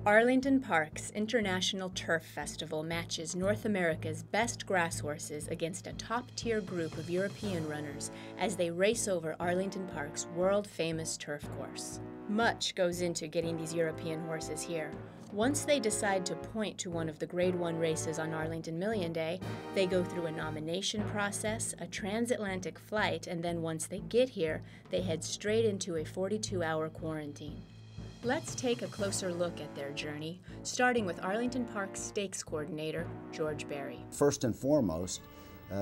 Arlington Park's International Turf Festival matches North America's best grass horses against a top-tier group of European runners as they race over Arlington Park's world-famous turf course. Much goes into getting these European horses here. Once they decide to point to one of the Grade 1 races on Arlington Million Day, they go through a nomination process, a transatlantic flight, and then once they get here, they head straight into a 42-hour quarantine. Let's take a closer look at their journey, starting with Arlington Park Stakes Coordinator, George Berry. First and foremost,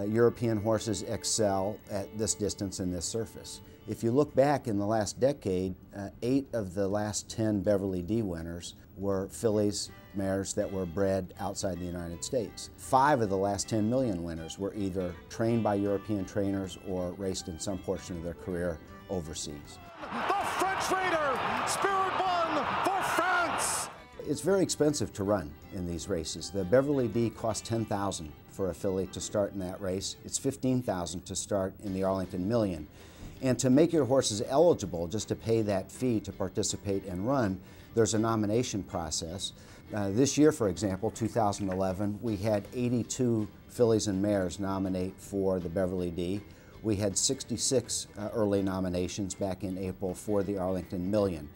European horses excel at this distance and this surface. If you look back in the last decade, 8 of the last 10 Beverly D winners were fillies, mares that were bred outside the United States. 5 of the last 10 million winners were either trained by European trainers or raced in some portion of their career overseas. The French Raider, Spirit One for France! It's very expensive to run in these races. The Beverly D costs $10,000 for a filly to start in that race. It's $15,000 to start in the Arlington Million. And to make your horses eligible, just to pay that fee to participate and run, there's a nomination process. This year, for example, 2011, we had 82 fillies and mares nominate for the Beverly D. We had 66 early nominations back in April for the Arlington Million.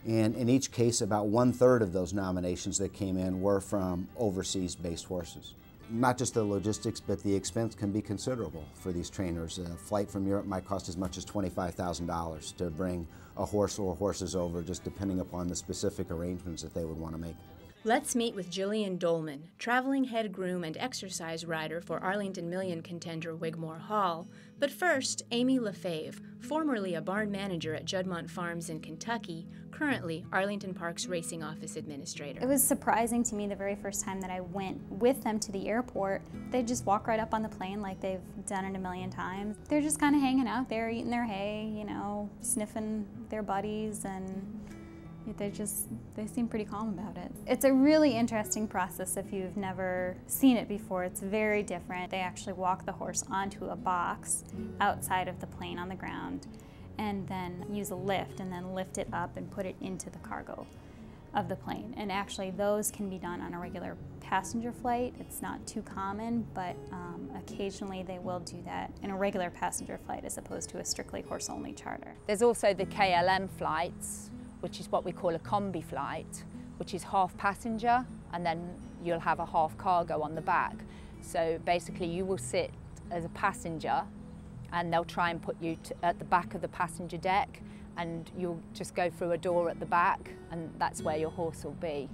And in each case, about 1/3 of those nominations that came in were from overseas-based horses. Not just the logistics, but the expense can be considerable for these trainers. A flight from Europe might cost as much as $25,000 to bring a horse or horses over, just depending upon the specific arrangements that they would want to make. Let's meet with Jillian Dolman, traveling head groom and exercise rider for Arlington Million contender Wigmore Hall. But first, Amy LaFave, formerly a barn manager at Juddmonte Farms in Kentucky, currently Arlington Park's racing office administrator. It was surprising to me the very first time that I went with them to the airport. They just walk right up on the plane like they've done it a million times. They're just kind of hanging out there, eating their hay, you know, sniffing their buddies, and they seem pretty calm about it. It's a really interesting process if you've never seen it before. It's very different. They actually walk the horse onto a box outside of the plane on the ground and then use a lift and then lift it up and put it into the cargo of the plane. And actually those can be done on a regular passenger flight. It's not too common, but occasionally they will do that in a regular passenger flight as opposed to a strictly horse-only charter. There's also the KLM flights, which is what we call a combi flight, which is half passenger and then you'll have a half cargo on the back. So basically you will sit as a passenger and they'll try and put you at the back of the passenger deck and you'll just go through a door at the back and that's where your horse will be.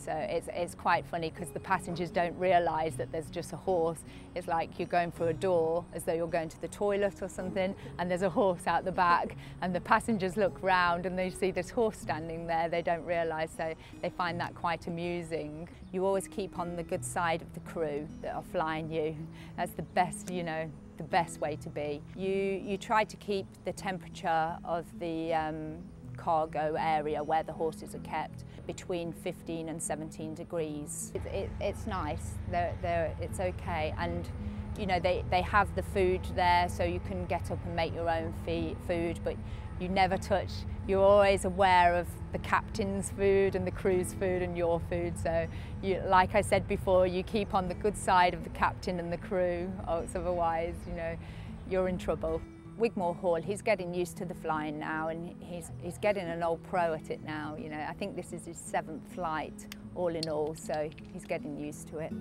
So it's quite funny because the passengers don't realise that there's just a horse. It's like you're going through a door as though you're going to the toilet or something and there's a horse out the back and the passengers look round and they see this horse standing there. They don't realise, so they find that quite amusing. You always keep on the good side of the crew that are flying you. That's the best, you know, the best way to be. You try to keep the temperature of the cargo area where the horses are kept between 15 and 17 degrees. It's nice, it's okay, and you know they have the food there so you can get up and make your own food, but you never touch, you're always aware of the captain's food and the crew's food and your food, so you, like I said before, you keep on the good side of the captain and the crew, or otherwise you know you're in trouble. Wigmore Hall, he's getting used to the flying now and he's getting an old pro at it now. You know, I think this is his 7th flight all in all, so he's getting used to it.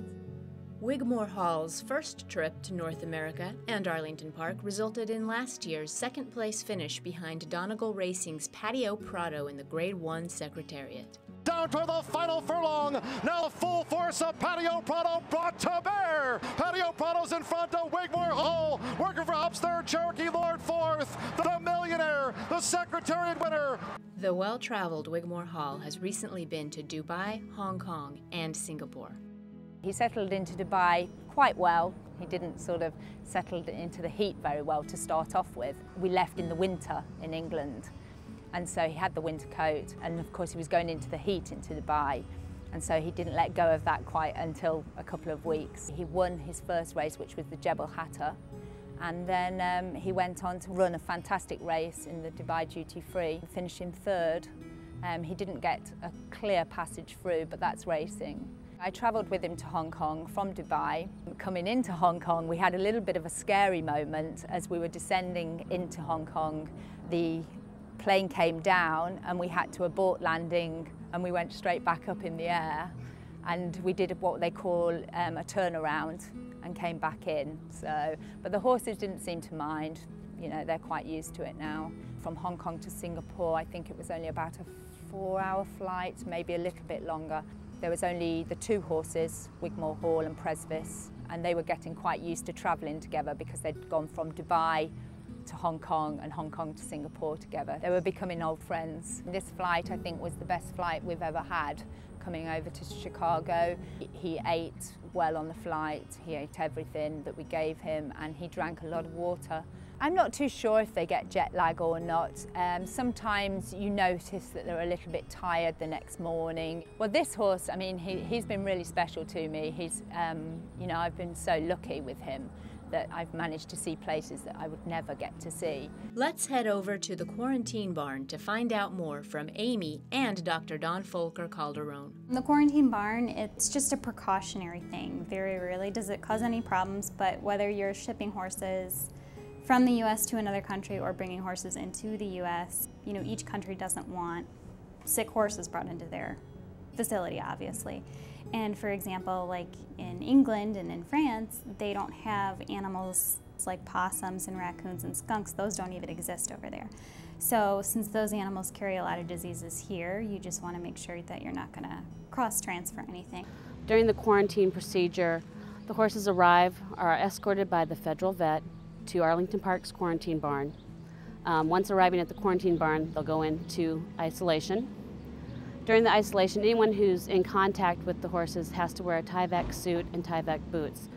Wigmore Hall's first trip to North America and Arlington Park resulted in last year's second-place finish behind Donegal Racing's Patio Prado in the Grade 1 Secretariat. Down to the final furlong, now full force of Patio Prado brought to bear. Patio Prado's in front of Wigmore Hall, working for upstairs Cherokee Lord 4th, the Millionaire, the Secretariat winner. The well-traveled Wigmore Hall has recently been to Dubai, Hong Kong, and Singapore. He settled into Dubai quite well. He didn't sort of settle into the heat very well to start off with. We left in the winter in England. And so he had the winter coat, and of course he was going into the heat into Dubai, and so he didn't let go of that quite until a couple of weeks. He won his first race, which was the Jebel Hatta, and then he went on to run a fantastic race in the Dubai Duty Free, finishing 3rd He didn't get a clear passage through, but that's racing. I travelled with him to Hong Kong from Dubai. Coming into Hong Kong, we had a little bit of a scary moment as we were descending into Hong Kong. The plane came down and we had to abort landing, and we went straight back up in the air, and we did what they call a turnaround and came back in. But the horses didn't seem to mind. You know, they're quite used to it now. From Hong Kong to Singapore, I think it was only about a 4-hour flight, maybe a little bit longer. There was only the 2 horses, Wigmore Hall and Presvis, and they were getting quite used to travelling together because they'd gone from Dubai to Hong Kong and Hong Kong to Singapore together. They were becoming old friends. This flight, I think, was the best flight we've ever had, coming over to Chicago. He ate well on the flight, he ate everything that we gave him, and he drank a lot of water. I'm not too sure if they get jet lag or not. Sometimes you notice that they're a little bit tired the next morning. Well, this horse, I mean, he's been really special to me. You know, I've been so lucky with him that I've managed to see places that I would never get to see. Let's head over to the quarantine barn to find out more from Amy and Dr. Don Folker Calderon. The quarantine barn, it's just a precautionary thing. Very rarely does it cause any problems, but whether you're shipping horses from the U.S. to another country or bringing horses into the U.S., you know, each country doesn't want sick horses brought into their facility, obviously. And for example, like in England and in France, they don't have animals like possums and raccoons and skunks. Those don't even exist over there. So since those animals carry a lot of diseases here, you just want to make sure that you're not going to cross-transfer anything. During the quarantine procedure, the horses are escorted by the federal vet to Arlington Park's quarantine barn. Once arriving at the quarantine barn, they'll go into isolation. During the isolation, anyone who's in contact with the horses has to wear a Tyvek suit and Tyvek boots.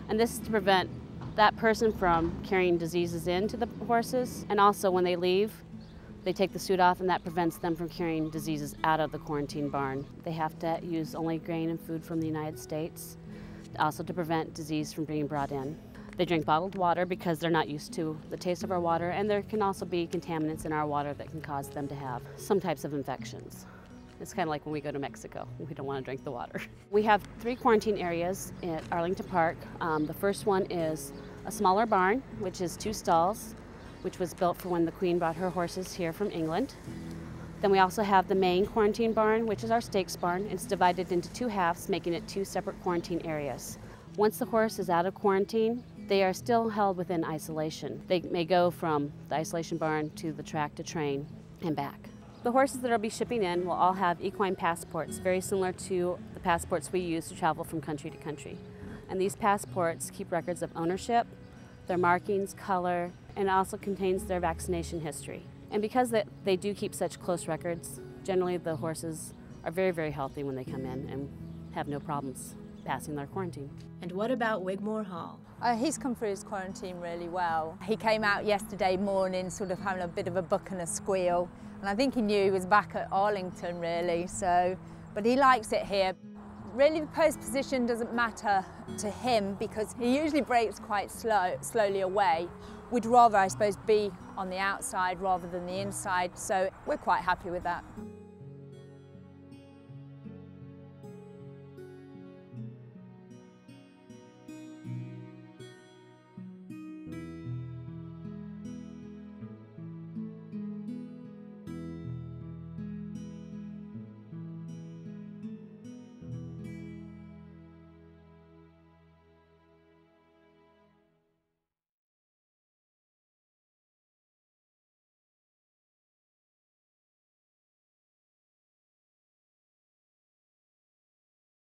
And this is to prevent that person from carrying diseases into the horses. And also when they leave, they take the suit off, and that prevents them from carrying diseases out of the quarantine barn. They have to use only grain and food from the United States, also to prevent disease from being brought in. They drink bottled water because they're not used to the taste of our water, and there can also be contaminants in our water that can cause them to have some types of infections. It's kind of like when we go to Mexico, we don't want to drink the water. We have 3 quarantine areas at Arlington Park. The first one is a smaller barn, which is 2 stalls, which was built for when the Queen brought her horses here from England. Then we also have the main quarantine barn, which is our stakes barn. It's divided into 2 halves, making it 2 separate quarantine areas. Once the horse is out of quarantine, they are still held within isolation. They may go from the isolation barn to the track to train and back. The horses that I'll be shipping in will all have equine passports, very similar to the passports we use to travel from country to country. And these passports keep records of ownership, their markings, color, and it also contains their vaccination history. And because they do keep such close records, generally the horses are very, very healthy when they come in and have no problems passing their quarantine. And what about Wigmore Hall? He's come through his quarantine really well. He came out yesterday morning sort of having a bit of a buck and a squeal, and I think he knew he was back at Arlington really, but he likes it here. Really the post position doesn't matter to him because he usually breaks quite slowly away. We'd rather, I suppose, be on the outside rather than the inside, so we're quite happy with that.